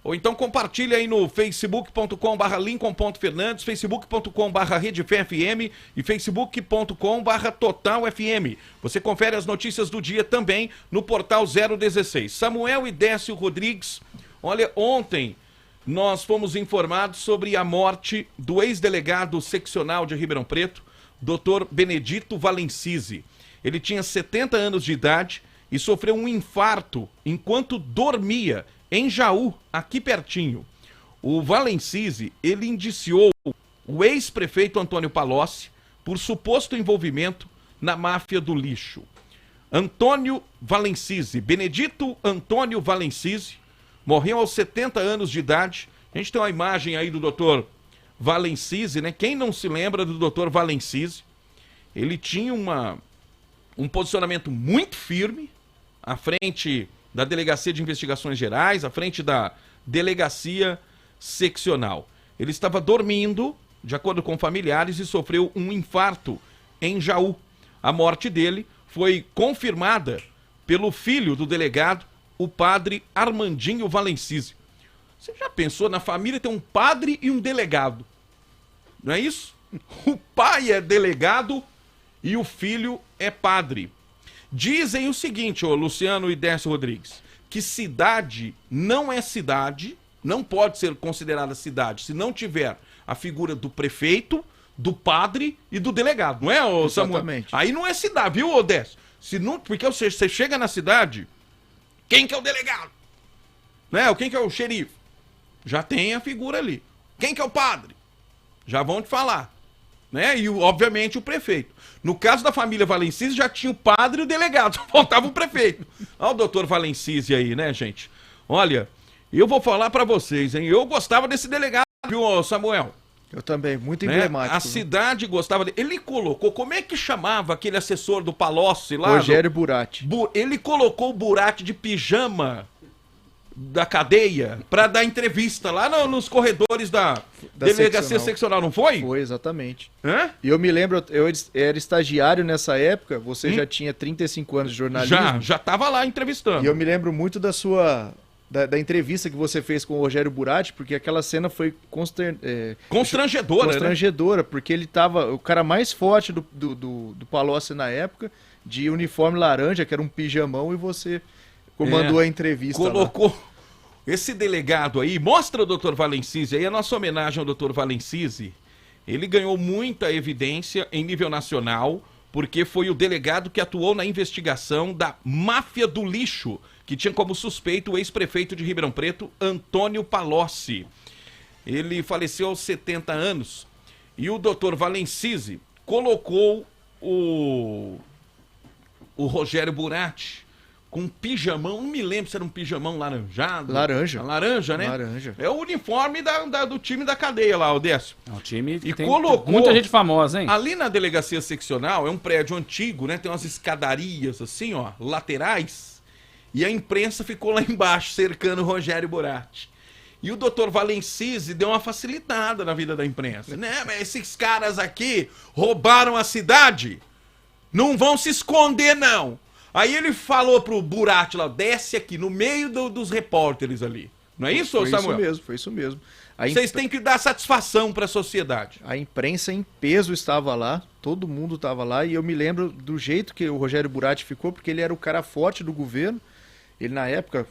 Ou então compartilha aí no facebook.com/lincoln.fernandes, facebook.com/redefefm e facebook.com/totalfm. Você confere as notícias do dia também no portal 016. Samuel e Décio Rodrigues, olha, ontem nós fomos informados sobre a morte do ex-delegado seccional de Ribeirão Preto, Dr. Benedito Valencisi. Ele tinha 70 anos de idade e sofreu um infarto enquanto dormia em Jaú, aqui pertinho. O Valencisi, ele indiciou o ex-prefeito Antônio Palocci por suposto envolvimento na máfia do lixo. Antônio Valencisi, Benedito Antônio Valencisi, morreu aos 70 anos de idade. A gente tem uma imagem aí do doutor Valencisi, né? Quem não se lembra do doutor Valencisi? Ele tinha um posicionamento muito firme à frente da Delegacia de Investigações Gerais, à frente da Delegacia Seccional. Ele estava dormindo, de acordo com familiares, e sofreu um infarto em Jaú. A morte dele foi confirmada pelo filho do delegado, o padre Armandinho Valencisi. Você já pensou, na família tem um padre e um delegado? Não é isso? O pai é delegado e o filho é padre. Dizem o seguinte, ô Luciano e Décio Rodrigues, que cidade não é cidade, não pode ser considerada cidade se não tiver a figura do prefeito, do padre e do delegado, não é, ô Samuel? Exatamente. Aí não é cidade, viu, ô Décio? Se não, porque você chega na cidade, quem que é o delegado? Né? Quem que é o xerife? Já tem a figura ali. Quem que é o padre? Já vão te falar. Né? E, obviamente, o prefeito. No caso da família Valencisi, já tinha o padre e o delegado. Faltava o prefeito. Olha o doutor Valencisi aí, né, gente? Olha, eu vou falar pra vocês, hein? Eu gostava desse delegado, viu, Samuel? Eu também, muito Né? emblemático. A cidade gostava dele. Ele colocou, como é que chamava aquele assessor do Palocci lá? Rogério Buratti. Ele colocou o Buratti de pijama da cadeia pra dar entrevista lá nos corredores da Delegacia Seccional, não foi? Foi, exatamente. Hã? E eu me lembro, eu era estagiário nessa época, você já tinha 35 anos de jornalismo. Já tava lá entrevistando. E eu me lembro muito da sua... Da entrevista que você fez com o Rogério Buratti, porque aquela cena foi constrangedora, né? Porque ele tava o cara mais forte do Palocci na época, de uniforme laranja, que era um pijamão, e você comandou a entrevista. Colocou esse delegado aí, mostra o doutor Valencisi aí, a nossa homenagem ao doutor Valencisi. Ele ganhou muita evidência em nível nacional, porque foi o delegado que atuou na investigação da máfia do lixo, que tinha como suspeito o ex-prefeito de Ribeirão Preto, Antônio Palocci. Ele faleceu aos 70 anos e o doutor Valencisi colocou o Rogério Buratti com um pijamão, não me lembro se era um pijamão laranjado. Laranja. Laranja, né? Laranja. É o uniforme do time da cadeia lá, o Décio. É um time que E tem colocou muita gente famosa, hein? Ali na Delegacia Seccional, é um prédio antigo, né? Tem umas escadarias assim, ó, laterais. E a imprensa ficou lá embaixo, cercando o Rogério Buratti. E o doutor Valencisi deu uma facilitada na vida da imprensa. Né, mas esses caras aqui roubaram a cidade, não vão se esconder, não. Aí ele falou pro Buratti lá, desce aqui, no meio dos repórteres ali. Não é isso, Samuel? Foi isso mesmo. Vocês têm que dar satisfação para a sociedade. A imprensa em peso estava lá, todo mundo estava lá, e eu me lembro do jeito que o Rogério Buratti ficou, porque ele era o cara forte do governo. Ele na época,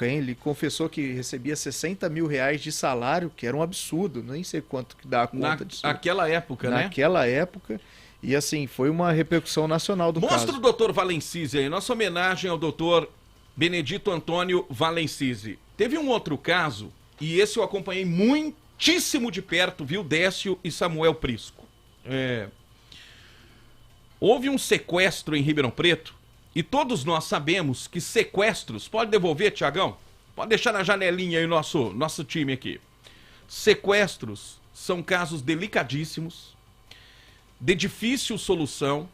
hein, ele confessou que recebia 60 mil reais de salário, que era um absurdo, nem sei quanto que dá a conta disso. Naquela época, né? Naquela época, e assim, foi uma repercussão nacional do caso. Mostra o doutor Valencisi aí, nossa homenagem ao doutor Benedito Antônio Valencisi. Teve um outro caso, e esse eu acompanhei muitíssimo de perto, viu, Décio e Samuel Prisco. Houve um sequestro em Ribeirão Preto, e todos nós sabemos que sequestros... Pode devolver, Tiagão? Pode deixar na janelinha aí o nosso time aqui. Sequestros são casos delicadíssimos, de difícil solução,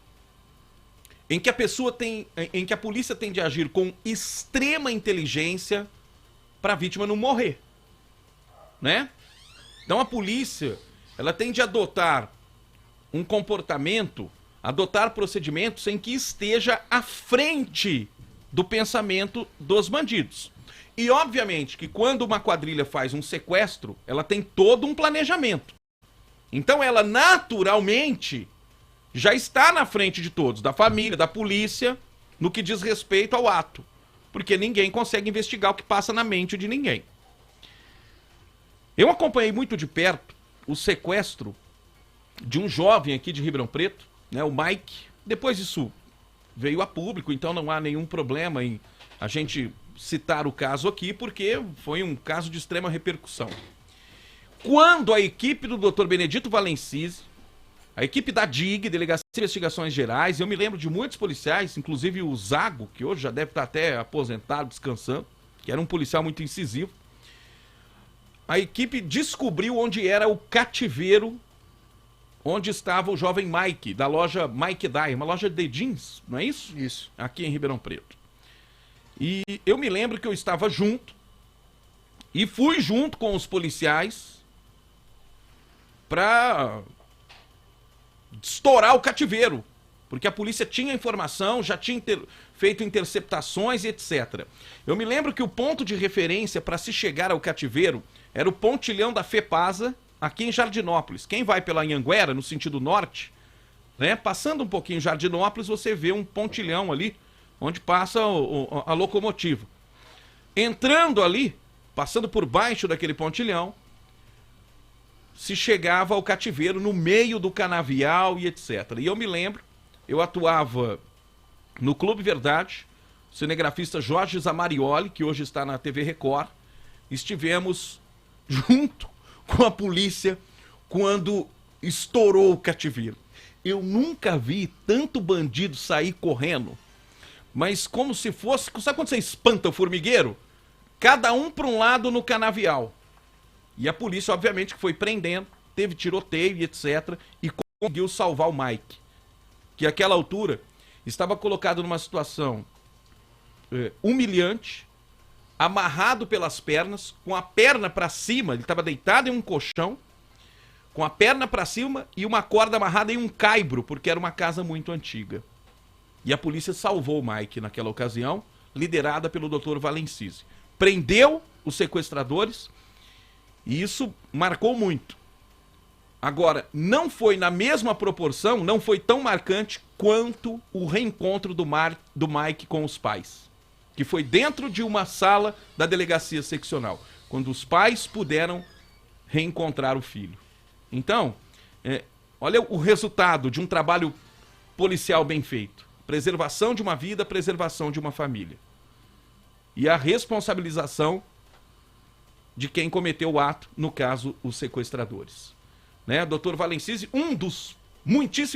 em que a polícia tem de agir com extrema inteligência para a vítima não morrer, né? Então a polícia, ela tem de adotar um comportamento, adotar procedimentos em que esteja à frente do pensamento dos bandidos. E obviamente que quando uma quadrilha faz um sequestro, ela tem todo um planejamento. Então ela naturalmente já está na frente de todos, da família, da polícia, no que diz respeito ao ato. Porque ninguém consegue investigar o que passa na mente de ninguém. Eu acompanhei muito de perto o sequestro de um jovem aqui de Ribeirão Preto, né, o Mike. Depois disso veio a público, então não há nenhum problema em a gente citar o caso aqui, porque foi um caso de extrema repercussão. Quando a equipe do Dr. Benedito Valencisi, a equipe da DIG, Delegacia de Investigações Gerais, eu me lembro de muitos policiais, inclusive o Zago, que hoje já deve estar até aposentado, descansando, que era um policial muito incisivo. A equipe descobriu onde era o cativeiro, onde estava o jovem Mike, da loja Mike Dye, uma loja de jeans, não é isso? Isso. Aqui em Ribeirão Preto. E eu me lembro que eu estava junto, e fui junto com os policiais para estourar o cativeiro, porque a polícia tinha informação, já tinha feito interceptações e etc. Eu me lembro que o ponto de referência para se chegar ao cativeiro era o pontilhão da FEPASA, aqui em Jardinópolis. Quem vai pela Anhanguera, no sentido norte, né, passando um pouquinho em Jardinópolis, você vê um pontilhão ali, onde passa a locomotiva. Entrando ali, passando por baixo daquele pontilhão, se chegava ao cativeiro no meio do canavial e etc. E eu me lembro, eu atuava no Clube Verdade, o cinegrafista Jorge Zamarioli, que hoje está na TV Record, estivemos junto com a polícia quando estourou o cativeiro. Eu nunca vi tanto bandido sair correndo, mas como se fosse... Sabe quando você espanta o formigueiro? Cada um para um lado no canavial. E a polícia, obviamente, que foi prendendo, teve tiroteio e etc. E conseguiu salvar o Mike, que àquela altura estava colocado numa situação humilhante, amarrado pelas pernas, com a perna para cima, ele estava deitado em um colchão, com a perna para cima e uma corda amarrada em um caibro, porque era uma casa muito antiga. E a polícia salvou o Mike naquela ocasião, liderada pelo Dr. Valencisi. Prendeu os sequestradores e isso marcou muito. Agora, não foi na mesma proporção, não foi tão marcante quanto o reencontro do Mike com os pais, que foi dentro de uma sala da delegacia seccional, quando os pais puderam reencontrar o filho. Então, olha o resultado de um trabalho policial bem feito. Preservação de uma vida, preservação de uma família. E a responsabilização de quem cometeu o ato, no caso, os sequestradores. Né? Dr. Valencisi, um dos muitíssimos